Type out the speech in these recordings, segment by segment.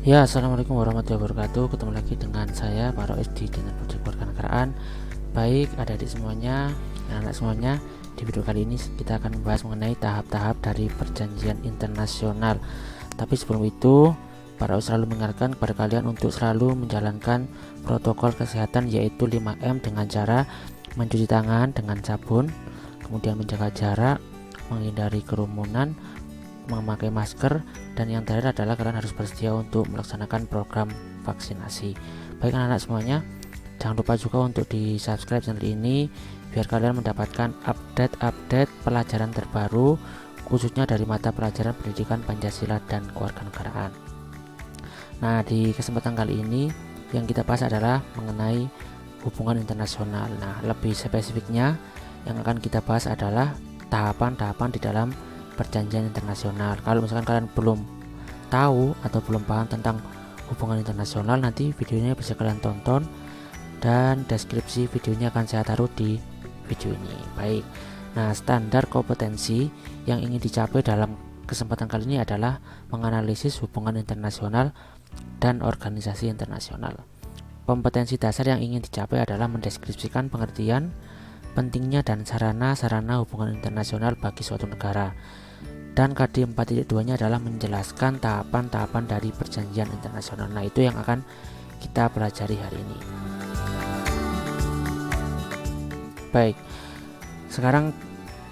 Ya, assalamualaikum warahmatullahi wabarakatuh. Ketemu lagi dengan saya Pak Rois di Channel Project Kewarganegaraan. Baik, adik-adik semuanya, anak-anak semuanya. Di video kali ini kita akan membahas mengenai tahap-tahap dari perjanjian internasional. Tapi sebelum itu, Pak Rois selalu mengingatkan kepada kalian untuk selalu menjalankan protokol kesehatan, yaitu 5M, dengan cara mencuci tangan dengan sabun, kemudian menjaga jarak, menghindari kerumunan, memakai masker, dan yang terakhir adalah kalian harus bersedia untuk melaksanakan program vaksinasi. Baik anak-anak semuanya, jangan lupa juga untuk di subscribe channel ini biar kalian mendapatkan update-update pelajaran terbaru, khususnya dari mata pelajaran pendidikan Pancasila dan kewarganegaraan. Nah, di kesempatan kali ini yang kita bahas adalah mengenai hubungan internasional. Nah, lebih spesifiknya yang akan kita bahas adalah tahapan-tahapan di dalam perjanjian internasional. Kalau misalkan kalian belum tahu atau belum paham tentang hubungan internasional, nanti videonya bisa kalian tonton dan deskripsi videonya akan saya taruh di video ini. Baik, nah standar kompetensi yang ingin dicapai dalam kesempatan kali ini adalah menganalisis hubungan internasional dan organisasi internasional. Kompetensi dasar yang ingin dicapai adalah mendeskripsikan pengertian, pentingnya dan sarana-sarana hubungan internasional bagi suatu negara. Dan KD 4.2-nya adalah menjelaskan tahapan-tahapan dari perjanjian internasional. Nah, itu yang akan kita pelajari hari ini. Baik, sekarang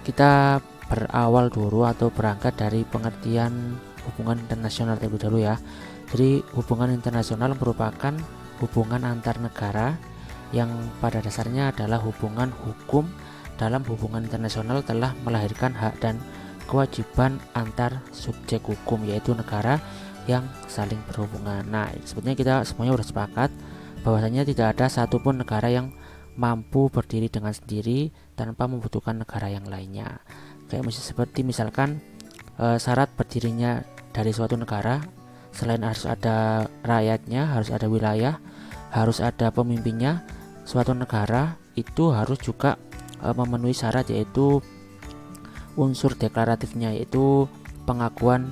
kita berawal dulu atau berangkat dari pengertian hubungan internasional terlebih dahulu ya. Jadi hubungan internasional merupakan hubungan antar negara yang pada dasarnya adalah hubungan hukum. Dalam hubungan internasional telah melahirkan hak dan kewajiban antar subjek hukum, yaitu negara yang saling berhubungan. Nah, sebetulnya kita semuanya sudah sepakat bahwasanya tidak ada satupun negara yang mampu berdiri dengan sendiri tanpa membutuhkan negara yang lainnya. Kayak seperti misalkan syarat berdirinya dari suatu negara, selain harus ada rakyatnya, harus ada wilayah, harus ada pemimpinnya, suatu negara itu harus juga memenuhi syarat, yaitu unsur deklaratifnya, yaitu pengakuan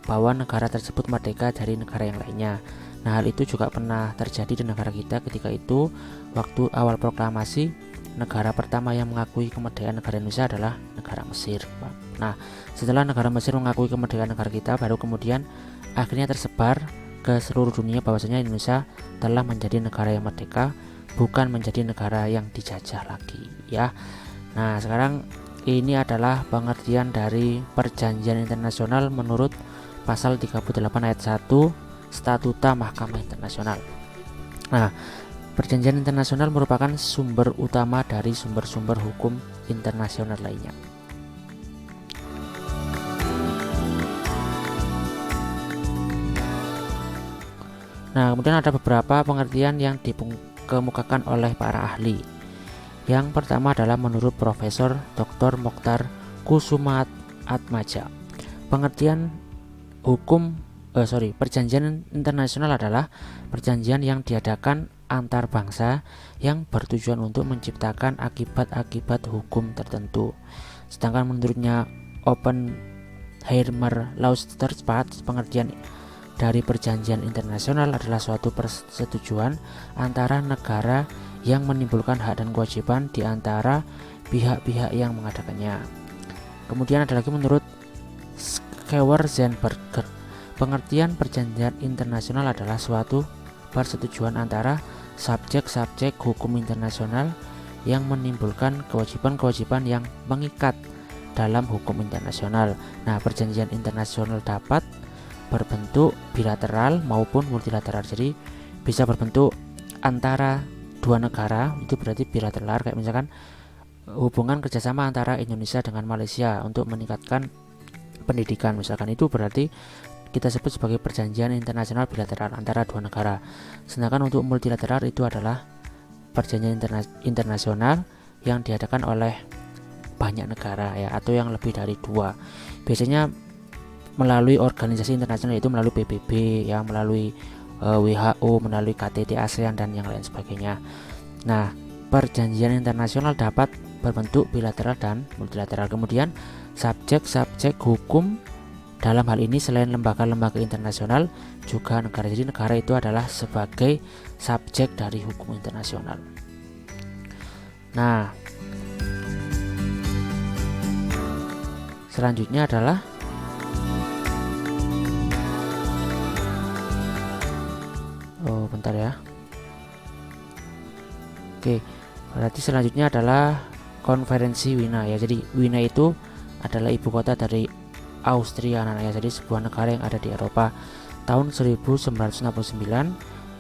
bahwa negara tersebut merdeka dari negara yang lainnya. Nah, hal itu juga pernah terjadi di negara kita ketika itu. Waktu awal proklamasi, negara pertama yang mengakui kemerdekaan negara Indonesia adalah negara Mesir. Nah, setelah negara Mesir mengakui kemerdekaan negara kita, baru kemudian akhirnya tersebar ke seluruh dunia bahwasanya Indonesia telah menjadi negara yang merdeka, bukan menjadi negara yang dijajah lagi ya. Nah, sekarang ini adalah pengertian dari perjanjian internasional menurut pasal 38 ayat 1 Statuta Mahkamah Internasional. Nah, perjanjian internasional merupakan sumber utama dari sumber-sumber hukum internasional lainnya. Nah, kemudian ada beberapa pengertian yang dikemukakan oleh para ahli. Yang pertama adalah menurut Profesor Dr. Mokhtar Kusumaatmadja. Pengertian perjanjian internasional adalah perjanjian yang diadakan antar bangsa yang bertujuan untuk menciptakan akibat-akibat hukum tertentu. Sedangkan menurutnya Oppenheimer Lausterspat, pengertian dari perjanjian internasional adalah suatu persetujuan antara negara yang menimbulkan hak dan kewajiban di antara pihak-pihak yang mengadakannya. Kemudian ada lagi menurut Schauer-Zenberger, pengertian perjanjian internasional adalah suatu persetujuan antara subjek-subjek hukum internasional yang menimbulkan kewajiban-kewajiban yang mengikat dalam hukum internasional. Nah, perjanjian internasional dapat berbentuk bilateral maupun multilateral. Jadi bisa berbentuk antara dua negara, itu berarti bilateral, kayak misalkan hubungan kerjasama antara Indonesia dengan Malaysia untuk meningkatkan pendidikan, misalkan, itu berarti kita sebut sebagai perjanjian internasional bilateral antara dua negara. Sedangkan untuk multilateral itu adalah perjanjian internasional yang diadakan oleh banyak negara ya, atau yang lebih dari dua. Biasanya melalui organisasi internasional, yaitu melalui PBB ya, melalui WHO, melalui KTT ASEAN dan yang lain sebagainya. Nah, perjanjian internasional dapat berbentuk bilateral dan multilateral. Kemudian subjek-subjek hukum Dalam hal ini selain lembaga-lembaga internasional juga negara. Jadi negara itu adalah sebagai subjek dari hukum internasional. Nah, selanjutnya adalah bentar ya. Oke, berarti selanjutnya adalah konferensi Wina ya. Jadi Wina itu adalah ibu kota dari Austria ya. Jadi sebuah negara yang ada di Eropa. Tahun 1969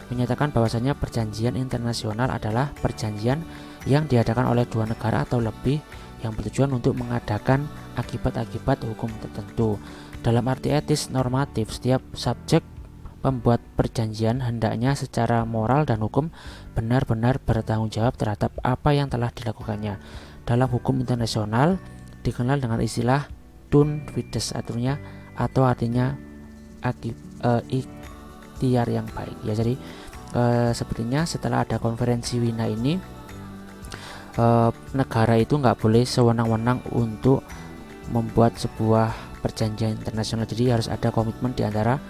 menyatakan bahwasanya perjanjian internasional adalah perjanjian yang diadakan oleh dua negara atau lebih yang bertujuan untuk mengadakan akibat-akibat hukum tertentu. Dalam arti etis normatif, setiap subjek pembuat perjanjian hendaknya secara moral dan hukum benar-benar bertanggung jawab terhadap apa yang telah dilakukannya. Dalam hukum internasional dikenal dengan istilah tun fides atau artinya ikhtiar yang baik ya. Jadi sepertinya setelah ada konferensi Wina ini, negara itu nggak boleh sewenang-wenang untuk membuat sebuah perjanjian internasional. Jadi harus ada komitmen di antara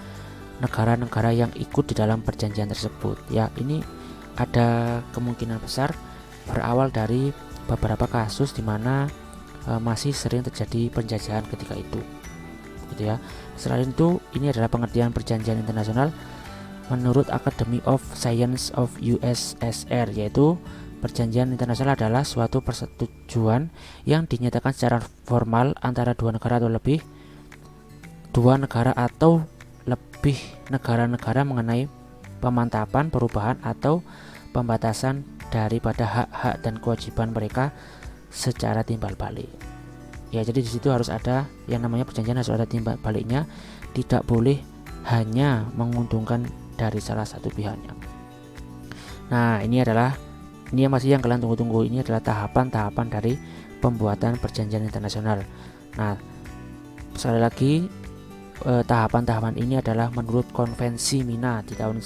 negara-negara yang ikut di dalam perjanjian tersebut ya. Ini ada kemungkinan besar berawal dari beberapa kasus di mana masih sering terjadi penjajahan ketika itu gitu ya. Selain itu, ini adalah pengertian perjanjian internasional menurut Academy of Science of USSR, yaitu perjanjian internasional adalah suatu persetujuan yang dinyatakan secara formal antara dua negara atau lebih negara-negara mengenai pemantapan, perubahan atau pembatasan daripada hak-hak dan kewajiban mereka secara timbal balik ya. Jadi di situ harus ada yang namanya perjanjian, harus ada timbal baliknya, tidak boleh hanya menguntungkan dari salah satu pihaknya. Nah, ini masih yang kalian tunggu-tunggu. Ini adalah tahapan-tahapan dari pembuatan perjanjian internasional. Nah, sekali lagi tahapan-tahapan ini adalah menurut konvensi Wina di tahun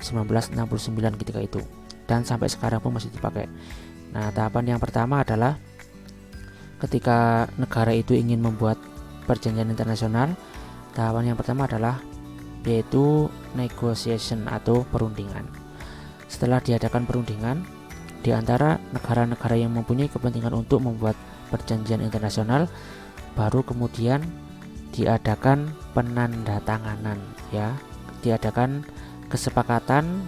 1969 ketika itu, dan sampai sekarang pun masih dipakai. Nah, tahapan yang pertama adalah ketika negara itu ingin membuat perjanjian internasional, tahapan yang pertama adalah yaitu negotiation atau perundingan. Setelah diadakan perundingan di antara negara-negara yang mempunyai kepentingan untuk membuat perjanjian internasional, baru kemudian diadakan penandatanganan ya, diadakan kesepakatan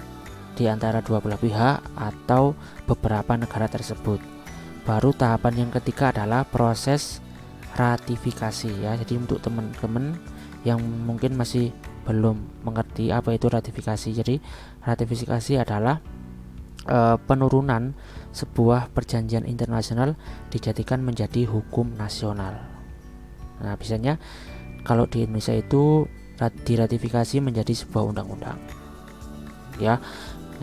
di antara dua belah pihak atau beberapa negara tersebut. Baru tahapan yang ketiga adalah proses ratifikasi ya. Jadi untuk teman-teman yang mungkin masih belum mengerti apa itu ratifikasi, jadi ratifikasi adalah penurunan sebuah perjanjian internasional dijadikan menjadi hukum nasional. Nah, biasanya kalau di Indonesia itu diratifikasi menjadi sebuah undang-undang ya.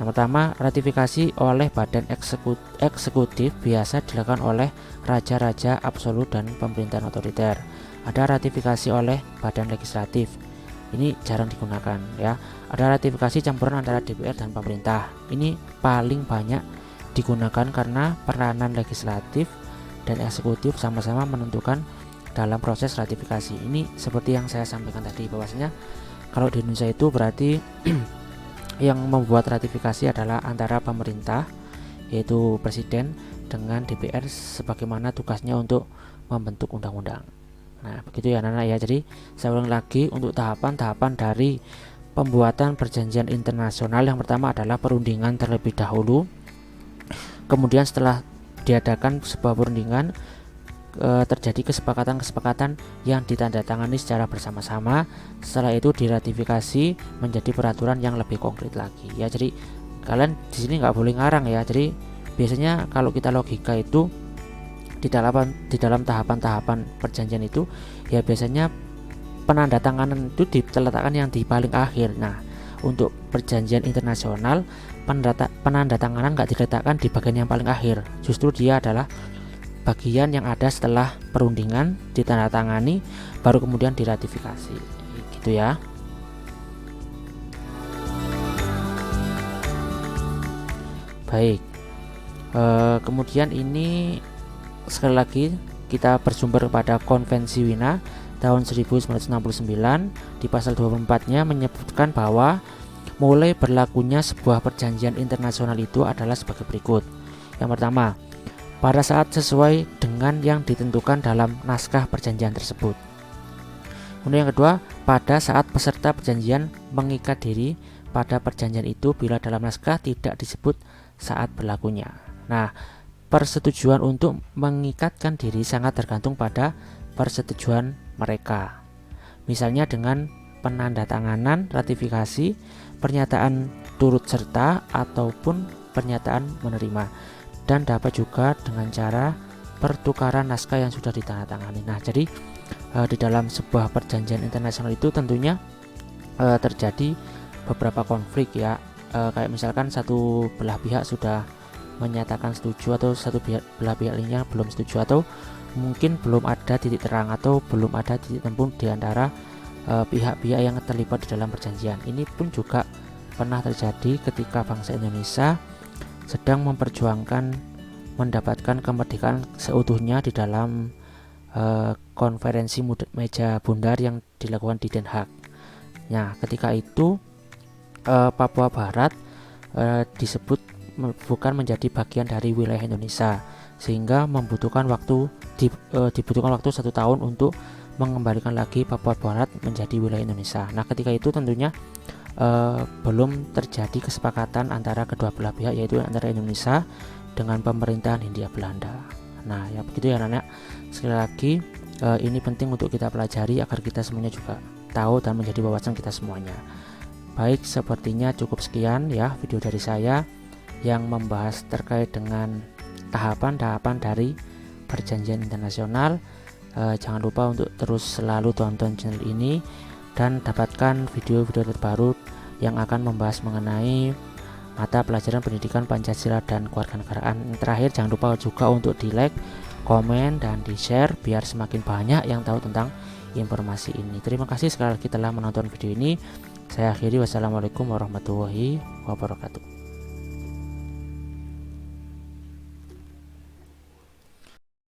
Yang pertama, ratifikasi oleh badan eksekutif biasa dilakukan oleh raja-raja absolut dan pemerintahan otoriter. Ada ratifikasi oleh badan legislatif, ini jarang digunakan ya. Ada ratifikasi campuran antara DPR dan pemerintah, ini paling banyak digunakan karena peranan legislatif dan eksekutif sama-sama menentukan dalam proses ratifikasi. Ini seperti yang saya sampaikan tadi, bahwasanya kalau di Indonesia itu berarti yang membuat ratifikasi adalah antara pemerintah yaitu presiden dengan DPR sebagaimana tugasnya untuk membentuk undang-undang. Nah, begitu ya anak-anak ya. Jadi saya ulang lagi untuk tahapan-tahapan dari pembuatan perjanjian internasional. Yang pertama adalah perundingan terlebih dahulu. Kemudian setelah diadakan sebuah perundingan, terjadi kesepakatan-kesepakatan yang ditandatangani secara bersama-sama. Setelah itu diratifikasi menjadi peraturan yang lebih konkret lagi ya. Jadi kalian di sini nggak boleh ngarang ya. Jadi biasanya kalau kita logika itu di dalam tahapan-tahapan perjanjian itu ya, biasanya penandatanganan itu diletakkan yang di paling akhir. Nah, untuk perjanjian internasional penandatanganan nggak diletakkan di bagian yang paling akhir, justru dia adalah bagian yang ada setelah perundingan ditandatangani baru kemudian diratifikasi gitu ya. Baik, kemudian ini sekali lagi kita bersumber pada konvensi Wina tahun 1969 di pasal 24-nya menyebutkan bahwa mulai berlakunya sebuah perjanjian internasional itu adalah sebagai berikut. Yang pertama, pada saat sesuai dengan yang ditentukan dalam naskah perjanjian tersebut. Kemudian yang kedua, pada saat peserta perjanjian mengikat diri pada perjanjian itu bila dalam naskah tidak disebut saat berlakunya. Nah, persetujuan untuk mengikatkan diri sangat tergantung pada persetujuan mereka. Misalnya dengan penandatanganan ratifikasi, pernyataan turut serta, ataupun pernyataan menerima, dan dapat juga dengan cara pertukaran naskah yang sudah ditandatangani. Nah, jadi di dalam sebuah perjanjian internasional itu tentunya terjadi beberapa konflik ya, kayak misalkan satu belah pihak sudah menyatakan setuju atau belah pihak lainnya belum setuju, atau mungkin belum ada titik terang atau belum ada titik temu di antara pihak-pihak yang terlibat di dalam perjanjian. Ini pun juga pernah terjadi ketika bangsa Indonesia sedang memperjuangkan mendapatkan kemerdekaan seutuhnya di dalam konferensi meja bundar yang dilakukan di Den Haag. Nah, ketika itu Papua Barat disebut bukan menjadi bagian dari wilayah Indonesia, sehingga dibutuhkan waktu 1 tahun untuk mengembalikan lagi Papua Barat menjadi wilayah Indonesia. Nah, ketika itu tentunya belum terjadi kesepakatan antara kedua belah pihak, yaitu antara Indonesia dengan pemerintahan Hindia Belanda. Nah, ya begitu ya anak-anak. Sekali lagi ini penting untuk kita pelajari agar kita semuanya juga tahu dan menjadi wawasan kita semuanya. Baik, sepertinya cukup sekian ya video dari saya yang membahas terkait dengan tahapan-tahapan dari perjanjian internasional. Jangan lupa untuk terus selalu tonton channel ini dan dapatkan video-video terbaru yang akan membahas mengenai mata pelajaran pendidikan Pancasila dan kewarganegaraan. Terakhir, jangan lupa juga untuk di like, komen, dan di share biar semakin banyak yang tahu tentang informasi ini. Terima kasih sekali lagi telah menonton video ini. Saya akhiri, wassalamualaikum warahmatullahi wabarakatuh.